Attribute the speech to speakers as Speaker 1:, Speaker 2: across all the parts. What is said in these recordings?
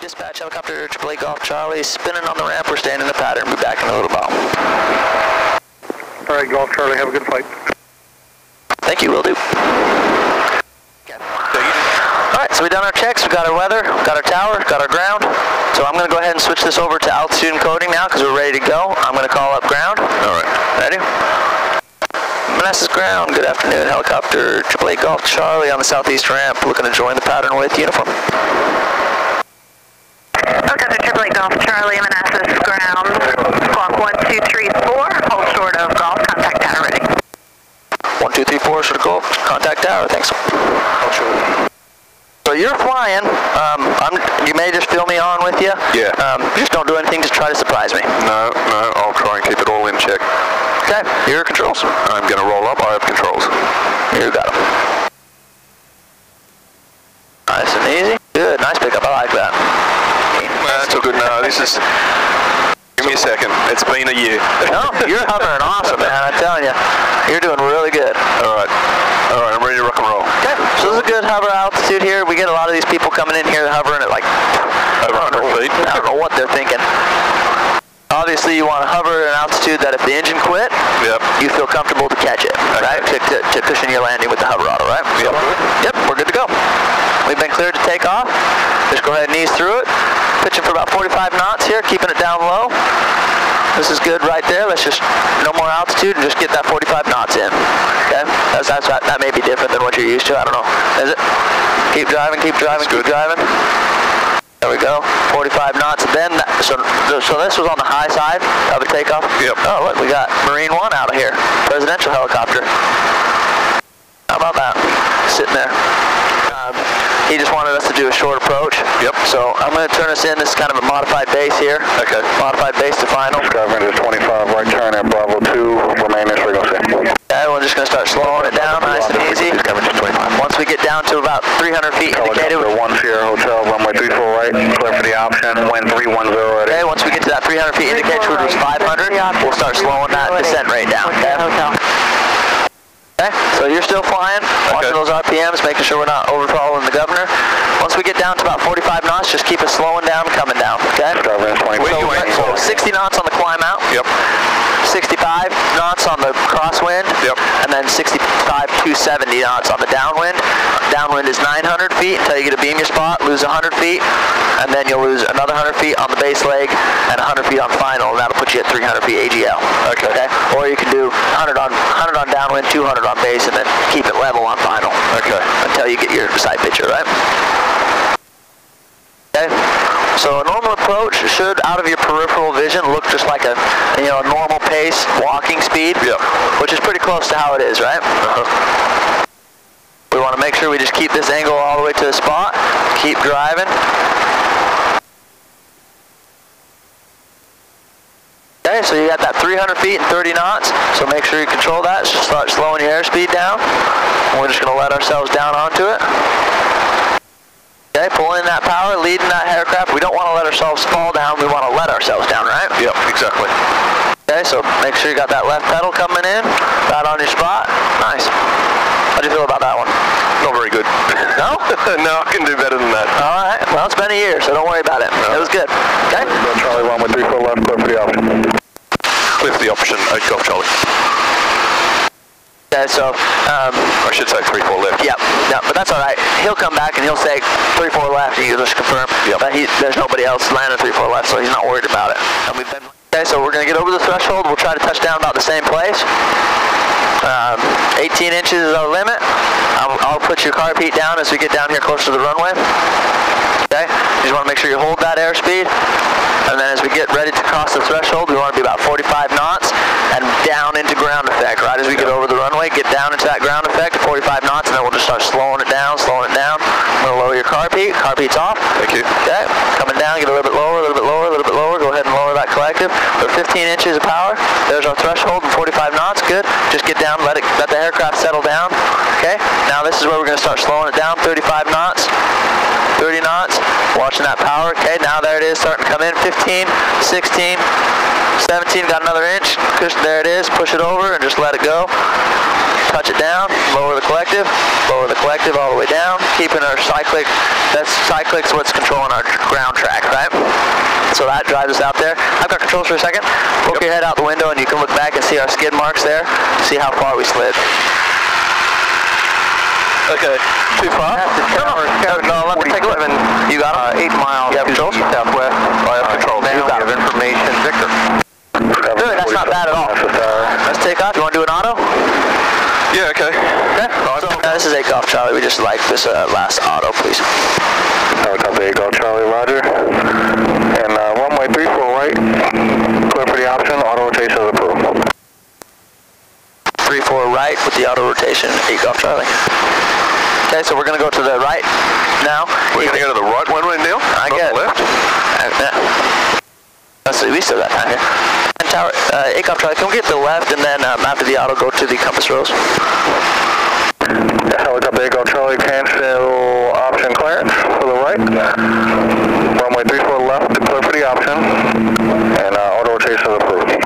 Speaker 1: Dispatch helicopter AAA Golf Charlie, spinning on the ramp. We're staying in the pattern. Be back in a little while.
Speaker 2: All right, Golf Charlie, have a good flight.
Speaker 1: Thank you, will do. Alright, so we've done our checks, we've got our weather, got our tower, got our ground. So I'm going to go ahead and switch this over to altitude encoding now because we're ready to go. I'm going to call up ground. Alright. Ready? Manassas ground, good afternoon. Helicopter AAA Golf Charlie on the southeast ramp, looking to join the pattern with uniform.
Speaker 3: Helicopter AAA Golf Charlie, Manassas ground, squawk 1234, hold short of golf, contact tower ready.
Speaker 1: 1234, short of golf, contact tower, thanks. So you're flying, you may just fill me on with you.
Speaker 4: Yeah.
Speaker 1: Just don't do anything to try to surprise me.
Speaker 4: No, I'll try and keep it all in check.
Speaker 1: Okay, here are controls.
Speaker 4: I'm going to roll up, I have controls.
Speaker 1: You got them. Nice and easy. Good, nice pickup, I like that.
Speaker 4: That's all good now, this is... Give me a second, it's been a year.
Speaker 1: No, you're hovering awesome, man, I'm telling you. You're doing really good.
Speaker 4: Alright, I'm ready to rock and roll.
Speaker 1: Okay, so this is a good hover altitude here. We get a lot of these people coming in here hovering at like...
Speaker 4: Over 100 feet.
Speaker 1: I don't know what they're thinking. Obviously, you want to hover at an altitude that if the engine quit, you feel comfortable to catch it, right? To cushion your landing with the hover auto, right?
Speaker 4: Yep.
Speaker 1: Yep, we're good to go. We've been cleared to take off. Just go ahead and ease through it. Pitching for about 45 knots here, keeping it down low. This is good right there. Let's just, no more altitude and just get that 45 knots in. Okay? That may be different than what you're used to. I don't know. Is it? Keep driving, keep driving, keep driving. There we go, 45 knots. Then, so this was on the high side of a takeoff?
Speaker 4: Yep.
Speaker 1: Oh, look, we got Marine 1 out of here. Presidential helicopter. How about that? Sitting there. He just wanted us to do a short approach.
Speaker 4: Yep.
Speaker 1: So I'm going to turn us in. This is kind of a modified base here.
Speaker 4: Okay.
Speaker 1: Modified base to final.
Speaker 2: Discovering is 25, right turn at Bravo 2, remain as frequency.
Speaker 1: Okay, we're just going to start slowing it down, nice and easy. Once we get down to about 300 feet indicated.
Speaker 2: Helicopter 1 Sierra Hotel, runway 34 right, clear for the option, wind 310 ready.
Speaker 1: Okay, once we get to that 300 feet indicated, which was 500, we'll start slowing that descent rate down. Okay. Okay, so you're still flying, watching those RPMs, making sure we're not overfollowing the governor. Once we get down to about 45 knots, just keep it slowing down, coming down, okay? So 60 knots on the climb out.
Speaker 4: Yep.
Speaker 1: 65 knots on the crosswind.
Speaker 4: Yep.
Speaker 1: And then 65 to 70 knots on the downwind. Downwind is 900 feet until you get to beam your spot, lose 100 feet, and then you'll lose another 100 feet on the base leg and 100 feet on final, and that'll put you at 300 feet AGL. Okay. Or you can do 100 on downwind, 200 on base, and then keep it level on final.
Speaker 4: Okay.
Speaker 1: Until you get your side picture, right? Okay. So a normal approach should, out of your peripheral vision, look just like a normal pace walking speed.
Speaker 4: Yeah.
Speaker 1: Which is pretty close to how it is, right? We want to make sure we just keep this angle all the way to the spot. Keep driving. Okay, so you got that 300 feet and 30 knots, so make sure you control that. Just start slowing your airspeed down. And we're just going to let ourselves down onto it. Okay, pull in that power, leading that aircraft. We don't want to let ourselves fall down, we want to let ourselves down, right?
Speaker 4: Yep, exactly.
Speaker 1: Okay, so make sure you got that left pedal coming in, right on your spot. Nice. How'd you feel about that one?
Speaker 4: Not very good.
Speaker 1: No?
Speaker 4: No, I can do better than that.
Speaker 1: All right, well, it's been a year, so don't worry about it. No. It was good. Okay?
Speaker 2: Charlie 1 with 34 left, clear for the option.
Speaker 4: Clear for the option, 8 Golf Charlie.
Speaker 1: Okay, so,
Speaker 4: I should say 3-4 left.
Speaker 1: Yeah, but that's all right. He'll come back and he'll say 3-4 left, and you just confirm.
Speaker 4: Yep.
Speaker 1: But there's nobody else landing 3-4 left, so he's not worried about it. And we've been. Okay, so we're going to get over the threshold. We'll try to touch down about the same place. 18 inches is our limit. I'll put your car seat down as we get down here close to the runway. Okay, you just want to make sure you hold that airspeed. And then as we get ready to cross the threshold, we want to be about 45 knots and down into ground effect. Right as we get over the runway, get down into that ground effect at 45 knots, and then we'll just start slowing it down, slowing it down. I'm going to lower your car seat. Car seat's off.
Speaker 4: Thank you.
Speaker 1: Okay, coming down, get a little bit lower, a little bit lower, a little bit lower. Go ahead and lower that collective. We're 15 inches of power. There's our threshold and 45 knots. Good. Just get down, let the aircraft settle down. Okay, now this is where we're going to start slowing it down. 35 knots. 30 knots, watching that power. Okay, now there it is, starting to come in. 15, 16, 17, got another inch. There it is, push it over and just let it go. touch it down, lower the collective all the way down, keeping our cyclic. Cyclic's what's controlling our ground track, right? So that drives us out there. I've got controls for a second. Poke your head out the window and you can look back and see our skid marks there. See how far we slid.
Speaker 4: Okay, too far?
Speaker 1: No, let me take a look. You got it?
Speaker 2: 8 miles.
Speaker 1: You have controls?
Speaker 2: Southwest.
Speaker 4: I have controls.
Speaker 1: You got it.
Speaker 2: Information, Victor.
Speaker 1: Good, that's not bad at all. Let's take off. You want to do an auto?
Speaker 4: Yeah, okay.
Speaker 1: Okay. So, this is 8 Golf Charlie. We just like this last auto, please.
Speaker 2: Copy 8 Golf Charlie, roger. And runway 34 right. Clear for the option. Auto rotation is approved.
Speaker 1: 3-4 right with the auto rotation, 8 Golf Charlie. Okay, so we're going to go to the right now.
Speaker 4: We're going to go to the right one right now?
Speaker 1: I get
Speaker 4: the left?
Speaker 1: Let's see, we still got time here. And tower, 8 Golf Charlie, can we get to the left and then after the auto go to the compass rose?
Speaker 2: Helicopter 8 Golf Charlie, cancel option clearance for the right. Runway 34 left to clear for the option. And auto rotation is approved.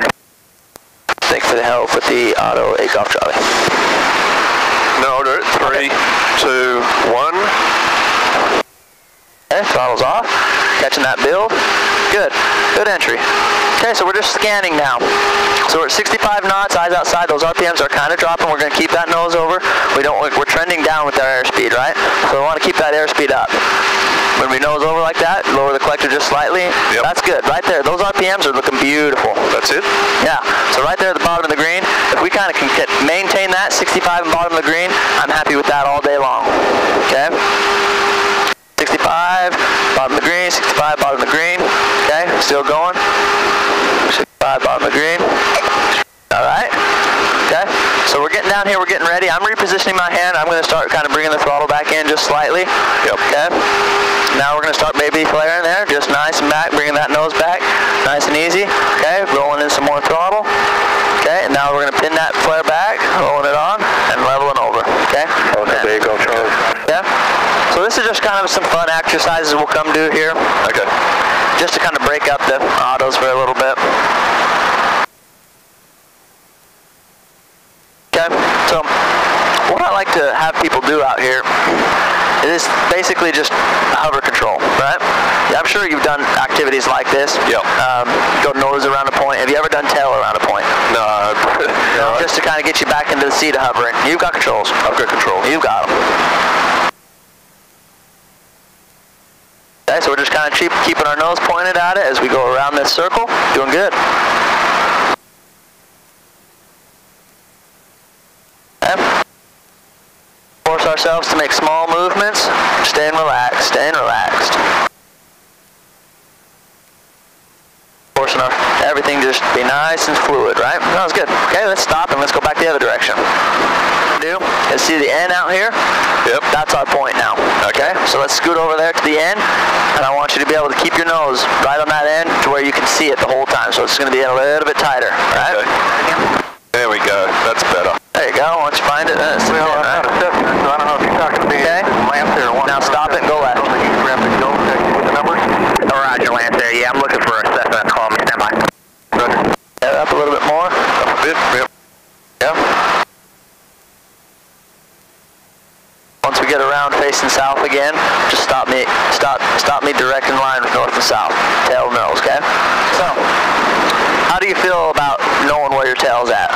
Speaker 1: Thank you for the help with the auto 8 Golf Charlie.
Speaker 4: No, order it. 3, 2, 1.
Speaker 1: Okay, throttle's off. Catching that build. Good. Good entry. Okay, so we're just scanning now. So we're at 65 knots, eyes outside. Those RPMs are kind of dropping. We're going to keep that nose over. We're trending down with our airspeed, right? So we want to keep that airspeed up. When we nose over like that, lower the collector just slightly.
Speaker 4: Yep.
Speaker 1: That's good. Right there. Those RPMs are looking beautiful.
Speaker 4: That's it?
Speaker 1: Yeah. So right there at the bottom of the green, if we kind of can maintain that 65 and bottom of the green, I'm happy with that all day long. Okay? 65, bottom of the green, 65, bottom of the green. Okay, still going. 65, bottom of the green. All right. Okay, so we're getting down here, we're getting ready. I'm repositioning my hand. I'm going to start kind of bringing the throttle back in just slightly.
Speaker 4: Yep.
Speaker 1: Okay. Now we're going to start baby flaring there, just nice and back, bringing that nose back, nice and easy. Okay, rolling in some more throttle. Okay, and now we're going to pin that flare back, rolling it on, and leveling over. Okay.
Speaker 2: There you go, Charlie.
Speaker 1: Yeah. So this is just kind of some fun exercises we'll come do here.
Speaker 4: Okay.
Speaker 1: Just to kind of break up the autos for a little bit. Okay, so what I like to have people do out here is basically just hover control, right? Yeah, I'm sure you've done activities like this.
Speaker 4: Yeah.
Speaker 1: Go nose around a point. Have you ever done tail around a point?
Speaker 4: No. No.
Speaker 1: Just to kind of get you back into the seat of hovering. You've got controls.
Speaker 4: I've got control.
Speaker 1: You've got them. Okay, so we're just kind of keeping our nose pointed at it as we go around this circle. Doing good. Okay. Force ourselves to make small movements. Staying relaxed, staying relaxed. Forcing everything just be nice and fluid, right? That was good. Okay, let's stop and let's go back the other direction. You see the N out here?
Speaker 4: Yep.
Speaker 1: That's our point now. Okay, so let's scoot over there to the end, and I want you to be able to keep your nose right on that end to where you can see it the whole time. So it's going to be a little bit tighter, right?
Speaker 4: Okay. There we go. That's better.
Speaker 1: There you go. Once you find it, that's
Speaker 2: Well, I'm not assessing, so I don't know if you're talking to me.
Speaker 1: Okay.
Speaker 2: Lance there.
Speaker 1: Now stop it and go left.
Speaker 2: The numbers?
Speaker 3: Roger, Lance there. Yeah, I'm looking for a assessment. Call me. Stand by.
Speaker 2: Roger.
Speaker 1: Up a little bit more.
Speaker 4: Up a bit. Yep.
Speaker 1: Yeah. Once we get around facing south again, just stop me direct in line with north and south. Tail nose, okay? So, how do you feel about knowing where your tail's at?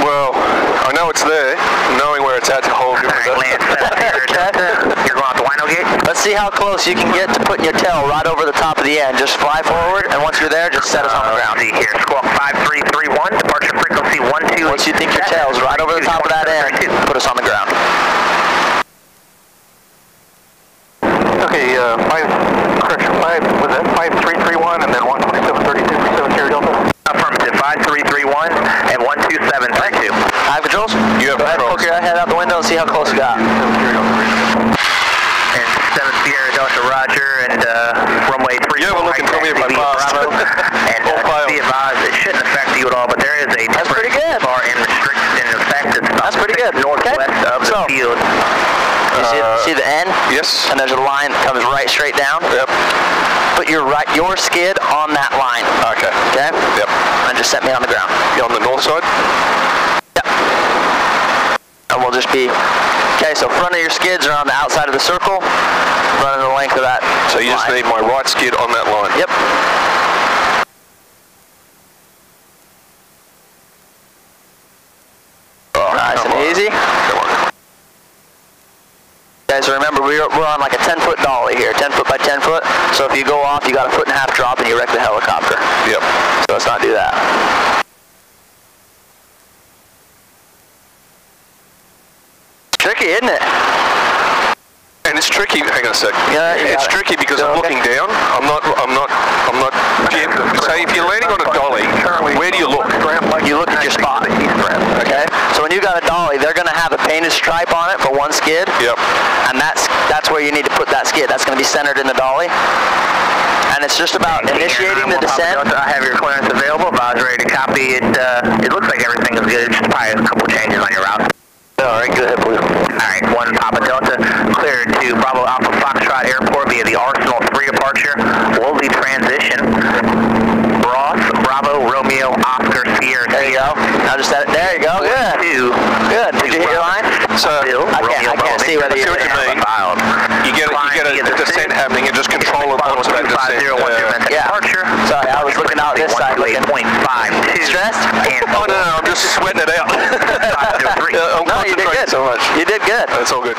Speaker 4: Well, I know it's there. Knowing where it's at to hold you.
Speaker 3: Lance, you're going out the wino gate?
Speaker 1: Let's see how close you can get to putting your tail right over the top of the end. Just fly forward, and once you're there, just set us on the ground.
Speaker 3: See here, squawk 5331, departure frequency 12.
Speaker 1: Once you think your tail's right over the top of that end, put us on the ground.
Speaker 2: Okay, 5, was that 5331 and then 12732 for 7 Sierra Delta?
Speaker 3: Affirmative, 5331 and 12732.
Speaker 1: I have controls?
Speaker 4: You have
Speaker 1: Go ahead and
Speaker 4: controls.
Speaker 1: poke your head out the window and see how close you got.
Speaker 3: And 7 Sierra Delta, Roger, and runway 3.
Speaker 4: You haven't looking for me if I passed.
Speaker 3: And be advised, it shouldn't affect you at all, but there is a
Speaker 1: That's pretty good.
Speaker 3: bar in restriction in effect
Speaker 1: That's pretty good.
Speaker 3: northwest of the
Speaker 1: So,
Speaker 3: field.
Speaker 1: you see the N?
Speaker 4: Yes.
Speaker 1: And there's a line that comes right straight down.
Speaker 4: Yep.
Speaker 1: Put your skid on that line.
Speaker 4: Okay.
Speaker 1: Okay?
Speaker 4: Yep.
Speaker 1: And just set me on the ground.
Speaker 4: You on the north side?
Speaker 1: Yep. and we'll just be, okay, so front of your skids are on the outside of the circle, running the length of that
Speaker 4: So you just
Speaker 1: line.
Speaker 4: need my right skid on that line?
Speaker 1: Yep.
Speaker 4: Oh,
Speaker 1: Nice
Speaker 4: come
Speaker 1: and
Speaker 4: on.
Speaker 1: easy.
Speaker 4: Come on.
Speaker 1: Guys, remember, we're on like a 10-foot dolly here, 10 foot by 10 foot. So if you go off, you got a 1.5 foot drop and you wreck the helicopter.
Speaker 4: Yep.
Speaker 1: So let's not do that. Tricky, isn't it?
Speaker 4: And it's tricky. Hang on a sec.
Speaker 1: Yeah, you
Speaker 4: it's
Speaker 1: got it.
Speaker 4: tricky because
Speaker 1: Go,
Speaker 4: I'm
Speaker 1: okay.
Speaker 4: looking down. I'm not. Say if you're landing on a dolly, where do you look?
Speaker 1: You look at your spot. Okay. So when you got a dolly, they're going to have a painted stripe on it for one skid.
Speaker 4: Yep.
Speaker 1: And that's where you need to put that skid. That's going to be centered in the dolly. And it's just about initiating the descent.
Speaker 5: I have your clearance available. If I was ready to copy it, it looks like everything is good. It's just probably a couple changes on your route.
Speaker 1: All right, good.
Speaker 5: Alright, 1 Papa Delta, cleared to Bravo Alpha Foxtrot Airport via the Arsenal 3 departure. Lowly transition. Ross, Bravo, Romeo, Oscar, Sierra.
Speaker 1: There you go. Now just that. There you go. Good. Good. Did you hit your line?
Speaker 4: So
Speaker 1: I can't see whether
Speaker 4: I see
Speaker 1: you
Speaker 4: what you mean. You get a descent happening and just control it onto that descent.
Speaker 1: Yeah.
Speaker 5: Departure.
Speaker 1: Sorry, I was looking out this side looking.
Speaker 5: 0.52.
Speaker 1: Stressed?
Speaker 4: Oh no, I'm just sweating it out.
Speaker 5: I'm
Speaker 1: No, you did good.
Speaker 4: So much.
Speaker 1: You did good.
Speaker 4: That's all good.